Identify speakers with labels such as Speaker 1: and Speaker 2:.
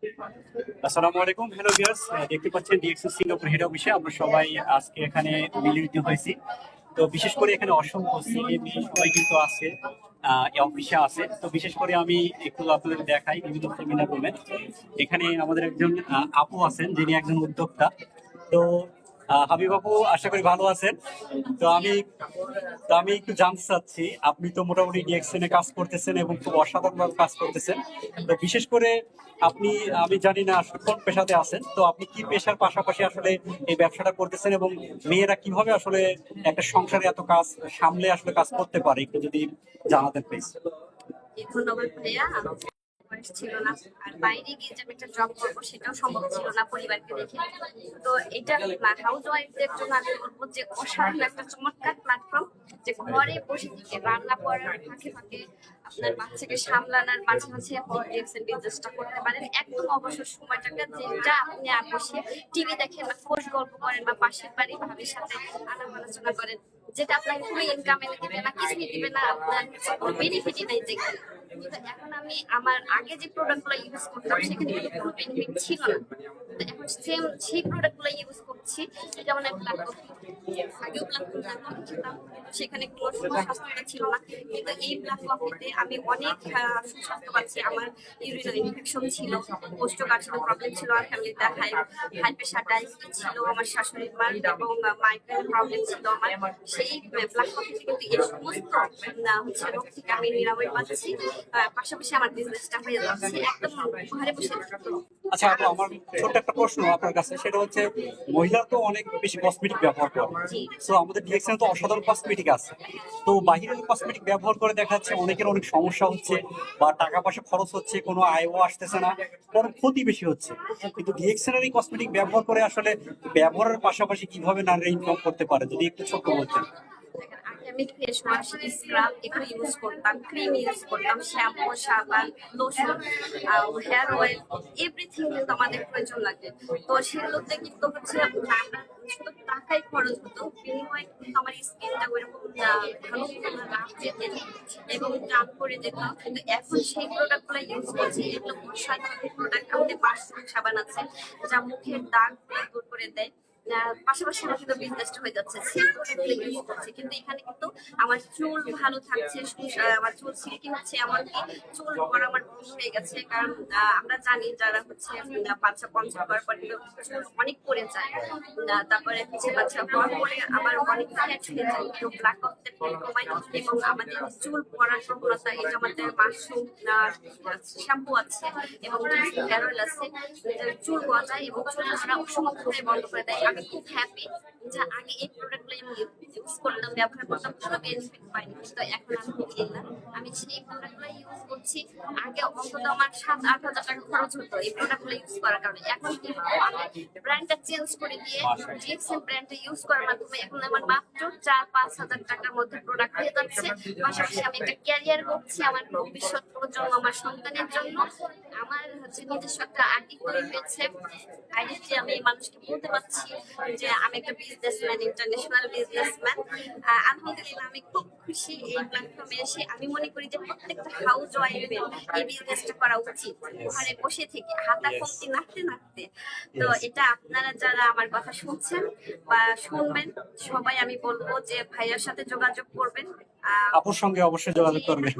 Speaker 1: আসসালামু আলাইকুম, hello viewers. দেখতে পাচ্ছেন ডিএক্সএস সিঙ্গাপুর হেড অফিসে আমরা সবাই আজকে এখানে মিলিত হয়েছি। তো বিশেষ করে এখানে অসংখ্য ছেলে মেয়ে সবাই কিন্তু আছে, এই অফিসে আছে। তো বিশেষ করে আমি একটু আপনাদের দেখাই বিভিন্ন সেমিনার রুমে। এখানে আমাদের একজন আপু আছেন যিনি একজন উদ্যোক্তা। তো হাবিব আপু, আশা করি ভালো আছেন। তো আমি তো আমি একটু জানতে চাচ্ছি, আপনি তো মোটামুটি ডিএক্সএন এ কাজ করতেছেন এবং খুব অসাধারণভাবে কাজ করতেছেন। তো বিশেষ করে আপনি, আমি জানি না আসলে কোন পেশাতে আছেন, তো আপনি কি পেশার পাশাপাশি আসলে এই ব্যবসাটা করতেছেন এবং মেয়েরা কিভাবে আসলে একটা সংসারে এত কাজ সামলে আসলে কাজ করতে পারে, একটু যদি জানাতেন প্লিজ।
Speaker 2: ধন্যবাদ ভাইয়া। আমার বয়স ছিল না, আর বাইরে গিয়ে যে আমি একটা জব করবো সেটাও সম্ভব ছিল না পরিবারকে দেখে। তো এটা হাউস ওয়াইফদের জন্য আমি বলবো যে অসাধারণ একটা চমৎকার প্ল্যাটফর্ম, যে ঘরে বসে থেকে রান্না করার ফাঁকে ফাঁকে আপনার বাচ্চাকে সামলানোর মাঝে মাঝে আপনি ডিএক্সএন বিজনেসটা করতে পারেন একদম অবসর সময়টাকে, যেটা আপনি আর বসে টিভি দেখেন বা খোঁজ গল্প করেন বা পাশের বাড়ি ভাবির সাথে আলাপ আলোচনা করেন, যেটা আপনাকে কোনো ইনকাম এনে দিবে না, কিছুই দিবে না, আপনার কোনো বেনিফিটই নাই যেখানে। কিন্তু এখন আমি আমার আগে যে প্রোডাক্ট গুলো ইউজ করতাম সেখানে কিন্তু কোনো বেনিফিট ছিল না। তো এখন সেম সেই প্রোডাক্ট গুলো ইউজ করছি। যেমন আমি ব্ল্যাক কফি, আগেও ব্ল্যাক কফি খেতাম, সেখানে কোনো সুস্বাস্থ্যতা ছিল না। কিন্তু এই ব্ল্যাক কফিতে আমি অনেক সুস্বাস্থ্য পাচ্ছি। আমার ইউরিনারি ইনফেকশন ছিল, কোষ্ঠকাঠিন্য প্রবলেম ছিল, আমার ফ্যামিলিতে হাই প্রেশার ডায়াবেটিস ছিল, আমার শাশুড়ির মার এবং মাইগ্রেন প্রবলেম ছিল আমার। সেই ব্ল্যাক কফি থেকে কিন্তু এই সমস্ত হচ্ছে রোগ থেকে আমি নিরাময় পাচ্ছি। পাশাপাশি আমার বিজনেসটা হয়ে যাচ্ছে একদম ঘরে বসে।
Speaker 1: আচ্ছা আপু, আমার ছোট্ট একটা প্রশ্ন আপনার কাছে, সেটা হচ্ছে মহিলা তো অনেক বেশি কসমেটিক ব্যবহার করে।
Speaker 2: জি।
Speaker 1: তো আমাদের ডিএক্সএন তো অসাধারণ কসমেটিক আছে। তো বাহিরের কসমেটিক ব্যবহার করে দেখা যাচ্ছে অনেকের অনেক সমস্যা হচ্ছে, বা টাকা পয়সা খরচ হচ্ছে, কোনো আয়ও আসতেছে না, বরং ক্ষতি বেশি হচ্ছে। কিন্তু ডিএক্সএন এর এই কসমেটিক ব্যবহার করে আসলে ব্যবহারের পাশাপাশি কিভাবে নারীরা ইনকাম করতে পারে, যদি একটু ছোট্ট বলতেন।
Speaker 2: দেখেন, আগে আমি ফেস ওয়াশ, স্ক্রাব এগুলো ইউজ করতাম, ক্রিম ইউজ করতাম, শ্যাম্পু, সাবান, লোশন, হেয়ার অয়েল, এভরিথিং কিন্তু আমাদের প্রয়োজন লাগে। তো সেগুলোতে কিন্তু হচ্ছে আমরা শুধু টাকাই খরচ হতো, বিনিময়ে কিন্তু আমার স্কিনটা ওইরকম ভালো হতো না, রাফ যেতে এবং টান করে যেত। কিন্তু এখন সেই প্রোডাক্ট গুলো ইউজ করছি, এগুলো অসাধারণ প্রোডাক্ট। আমাদের মাশরুম সাবান আছে যা মুখের দাগ দূর করে দেয়। পাশাপাশি আমার কিন্তু বিজনেসটা হয়ে যাচ্ছে, সেম প্রোডাক্টগুলো ইউজ করছি, কিন্তু এখানে কিন্তু আমার চুল ভালো থাকছে, আমার চুল সিল্কি হচ্ছে, এমনকি চুল পড়া আমার বন্ধ হয়ে গেছে। কারণ আমরা জানি যারা হচ্ছে বাচ্চা কনসেপ্ট করার পর কিন্তু চুল অনেক পড়ে যায়। তারপরে হচ্ছে বাচ্চা বড় পরে আবার অনেক ফ্যাট হয়ে যায়, তো ব্ল্যাক অফদের কমায়। এবং আমাদের চুল পড়ার প্রবণতা, এটা আমাদের মাশরুম শ্যাম্পু আছে এবং হেয়ার অয়েল আছে, চুল গজায় এবং চুল পড়া অসম্ভব বন্ধ করে দেয়। আমি খুব হ্যাপি যে আগে এই প্রোডাক্টগুলো আমি ইউজ করতাম, ব্যবহার করতাম, কোনো বেনিফিট পাইনি, কিন্তু এখন আলহামদুলিল্লাহ আমি সেই প্রোডাক্টগুলো ইউজ করছি। আগে অন্তত আমার 7-8 হাজার টাকা খরচ হতো এই প্রোডাক্টগুলো ইউজ করার কারণে। এখন কি হতো, আমি ব্র্যান্ডটা চেঞ্জ করে দিয়ে জিএক্সএম ব্র্যান্ডটা ইউজ করার মাধ্যমে এখন আমার মাত্র 4-5 হাজার টাকার মধ্যে প্রোডাক্ট হয়ে যাচ্ছে। পাশাপাশি আমি একটা ক্যারিয়ার করছি আমার ভবিষ্যৎ প্রজন্ম, আমার সন্তানের জন্য। আমার হচ্ছে নিজস্ব একটা আইডি তৈরি হয়েছে, আইডি আমি মানুষকে বলতে পারছি যে আমি একটা বিজনেসম্যান, ইন্টারন্যাশনাল বিজনেসম্যান। আলহামদুলিল্লাহ আমি খুব খুশি এই প্ল্যাটফর্মে এসে। আমি মনে করি যে প্রত্যেকটা হাউস ওয়াইফের এই বিজনেসটা করা উচিত, ঘরে বসে থেকে হাতা কমতি নাড়তে নাড়তে। তো এটা আপনারা যারা আমার কথা শুনছেন বা শুনবেন, সবাই আমি বলবো যে ভাইয়ার সাথে যোগাযোগ করবেন।
Speaker 1: আপুর সঙ্গে অবশ্যই যোগাযোগ করবেন।